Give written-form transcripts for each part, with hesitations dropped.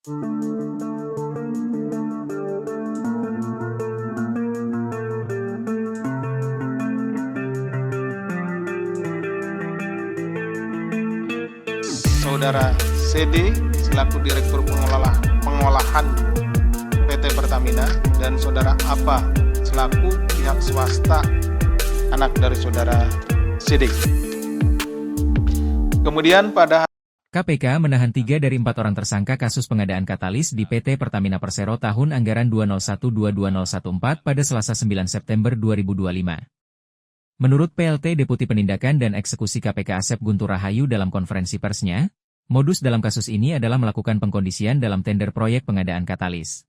Saudara CD selaku Direktur Pengolahan PT Pertamina dan Saudara APA selaku pihak swasta anak dari Saudara CD. Kemudian pada KPK menahan 3 dari 4 orang tersangka kasus pengadaan katalis di PT Pertamina Persero tahun anggaran 2001-22014 pada Selasa 9 September 2025. Menurut PLT Deputi Penindakan dan Eksekusi KPK Asep Guntur Rahayu dalam konferensi persnya, modus dalam kasus ini adalah melakukan pengkondisian dalam tender proyek pengadaan katalis.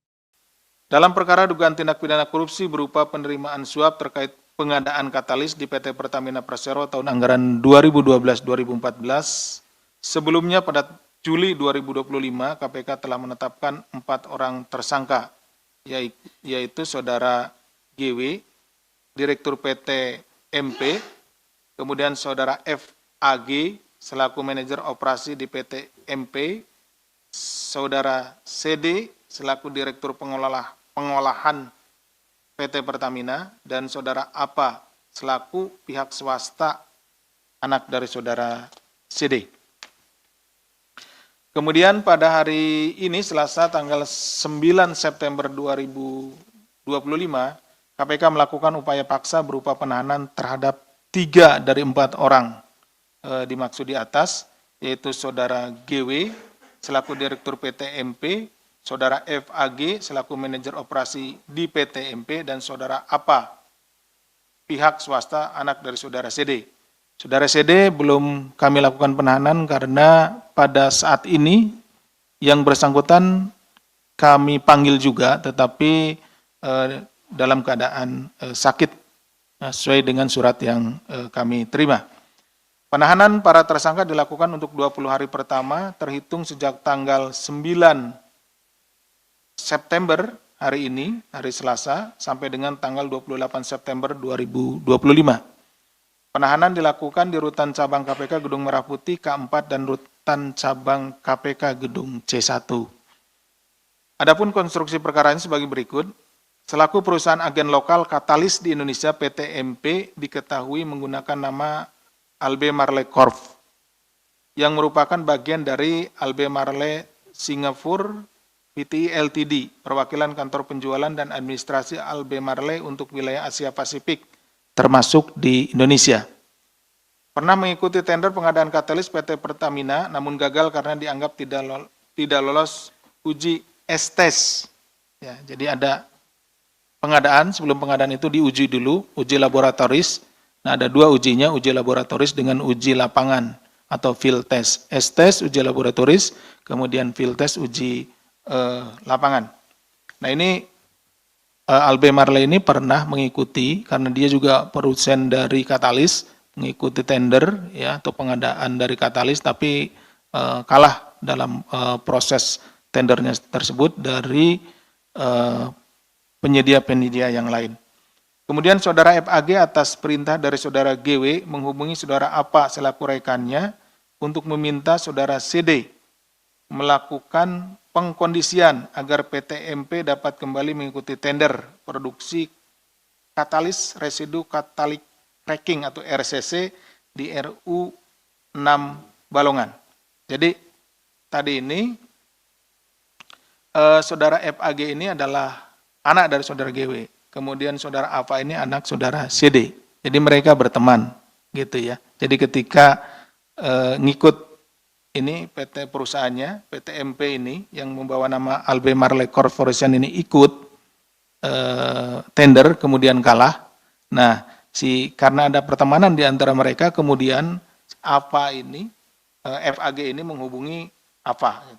dalam perkara dugaan tindak pidana korupsi berupa penerimaan suap terkait pengadaan katalis di PT Pertamina Persero tahun anggaran 2012-2014, sebelumnya pada Juli 2025 KPK telah menetapkan 4 orang tersangka, yaitu Saudara GW, Direktur PT MP, kemudian Saudara FAG selaku manajer operasi di PT MP, Saudara CD selaku Direktur Pengolahan PT Pertamina, dan Saudara APA selaku pihak swasta anak dari Saudara CD. Kemudian pada hari ini Selasa tanggal 9 September 2025, KPK melakukan upaya paksa berupa penahanan terhadap 3 dari 4 orang dimaksud di atas, yaitu Saudara GW selaku Direktur PT MP, Saudara FAG selaku manajer operasi di PT MP, dan Saudara APA pihak swasta anak dari Saudara CD. Saudara CD belum kami lakukan penahanan karena pada saat ini yang bersangkutan kami panggil juga, tetapi dalam keadaan sakit sesuai dengan surat yang kami terima. Penahanan para tersangka dilakukan untuk 20 hari pertama terhitung sejak tanggal 9 September hari ini, hari Selasa, sampai dengan tanggal 28 September 2025. Penahanan dilakukan di Rutan Cabang KPK Gedung Merah Putih K4 dan Rutan Cabang KPK Gedung C1. Adapun konstruksi perkara ini sebagai berikut. Selaku perusahaan agen lokal katalis di Indonesia, PT MP diketahui menggunakan nama Albemarle Corp, yang merupakan bagian dari Albemarle Singapore Pty Ltd, perwakilan kantor penjualan dan administrasi Albemarle untuk wilayah Asia Pasifik, termasuk di Indonesia. Pernah mengikuti tender pengadaan katalis PT Pertamina, namun gagal karena dianggap tidak lolos uji S-test. Ya, jadi ada pengadaan, sebelum pengadaan itu diuji dulu, uji laboratoris. Nah, ada 2 ujinya, uji laboratoris dengan uji lapangan atau field test. S-test uji laboratoris, kemudian field test uji lapangan. Nah, ini Albemarle ini pernah mengikuti, karena dia juga produsen dari katalis, mengikuti tender ya atau pengadaan dari katalis, tapi kalah dalam proses tendernya tersebut dari penyedia-penyedia yang lain. Kemudian Saudara FAG atas perintah dari Saudara GW menghubungi Saudara APA selaku rekannya untuk meminta Saudara CD melakukan pengkondisian agar PT MP dapat kembali mengikuti tender produksi katalis residu katalik cracking atau RCC di RU 6 Balongan. Jadi tadi ini Saudara FAG ini adalah anak dari Saudara GW. Kemudian Saudara APA ini anak Saudara CD. Jadi mereka berteman gitu ya. Jadi ketika ngikut ini PT perusahaannya, PT MP ini yang membawa nama Albemarle Corporation ini ikut tender kemudian kalah. Nah, karena ada pertemanan di antara mereka, kemudian APA ini, FAG ini menghubungi APA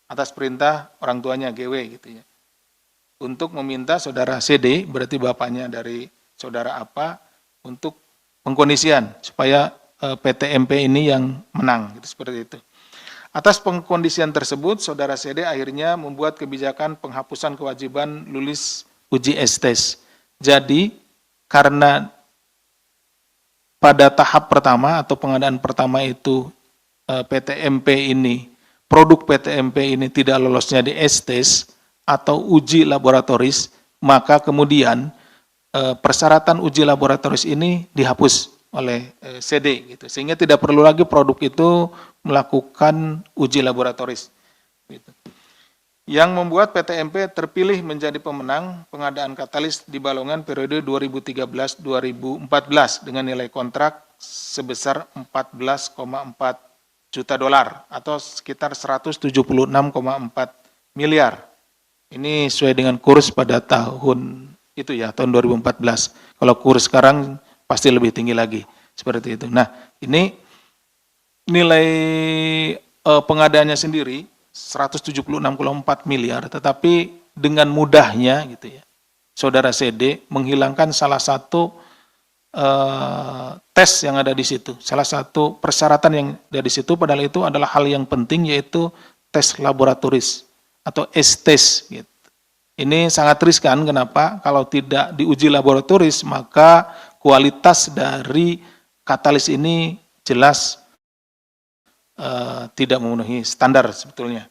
atas perintah orang tuanya GW gitu ya, untuk meminta Saudara CD, berarti bapaknya dari Saudara APA, untuk pengkondisian supaya PT MP ini yang menang, gitu, seperti itu. Atas pengkondisian tersebut, Saudara CD akhirnya membuat kebijakan penghapusan kewajiban lulus uji S-test. Jadi, karena pada tahap pertama atau pengadaan pertama itu PT MP ini produk PTMP ini tidak lolosnya di S-test atau uji laboratoris, maka kemudian persyaratan uji laboratoris ini dihapus oleh CD gitu. Sehingga tidak perlu lagi produk itu melakukan uji laboratoris gitu. Yang membuat PTMP terpilih menjadi pemenang pengadaan katalis di Balongan periode 2013-2014 dengan nilai kontrak sebesar 14,4 juta dolar atau sekitar 176,4 miliar. Ini sesuai dengan kurs pada tahun itu ya, tahun 2014. Kalau kurs sekarang pasti lebih tinggi lagi, seperti itu. Nah, ini nilai pengadaannya sendiri 176,4 miliar, tetapi dengan mudahnya gitu ya, saudara CD menghilangkan salah satu tes yang ada di situ, salah satu persyaratan yang ada di situ, padahal itu adalah hal yang penting, yaitu tes laboratoris atau S-test gitu. Ini sangat riskan, kenapa? Kalau tidak diuji laboratoris, maka kualitas dari katalis ini jelas tidak memenuhi standar sebetulnya.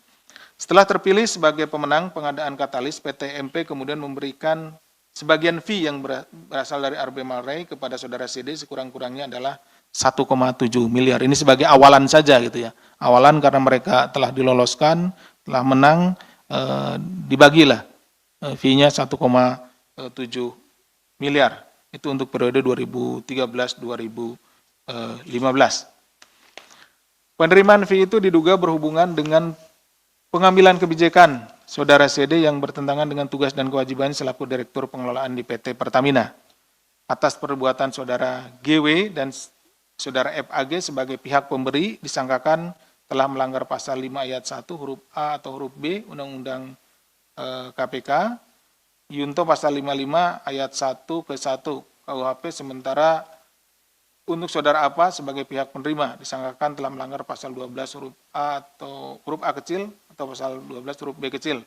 Setelah terpilih sebagai pemenang pengadaan katalis, PTMP kemudian memberikan sebagian fee yang berasal dari RB Malray kepada saudara CD sekurang-kurangnya adalah 1,7 miliar. Ini sebagai awalan saja gitu ya. Awalan karena mereka telah diloloskan, telah menang, dibagilah fee-nya 1,7 miliar. Itu untuk periode 2013-2015. Penerimaan fee itu diduga berhubungan dengan pengambilan kebijakan saudara CD yang bertentangan dengan tugas dan kewajiban selaku Direktur Pengelolaan di PT Pertamina. Atas perbuatan saudara GW dan saudara FAG sebagai pihak pemberi disangkakan telah melanggar pasal 5 ayat 1 huruf A atau huruf B Undang-Undang KPK, Yunto pasal 55 ayat 1 ke 1 KUHP, sementara untuk saudara apa sebagai pihak penerima disangkakan telah melanggar pasal 12 huruf A atau huruf A kecil atau pasal 12 huruf B kecil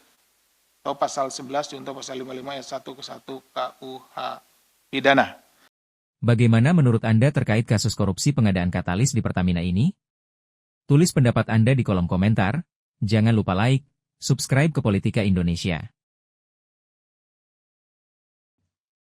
atau pasal 11 Yunto pasal 55 ayat 1 ke 1 KUH pidana. Bagaimana menurut Anda terkait kasus korupsi pengadaan katalis di Pertamina ini? Tulis pendapat Anda di kolom komentar. Jangan lupa like, subscribe ke Politika Indonesia.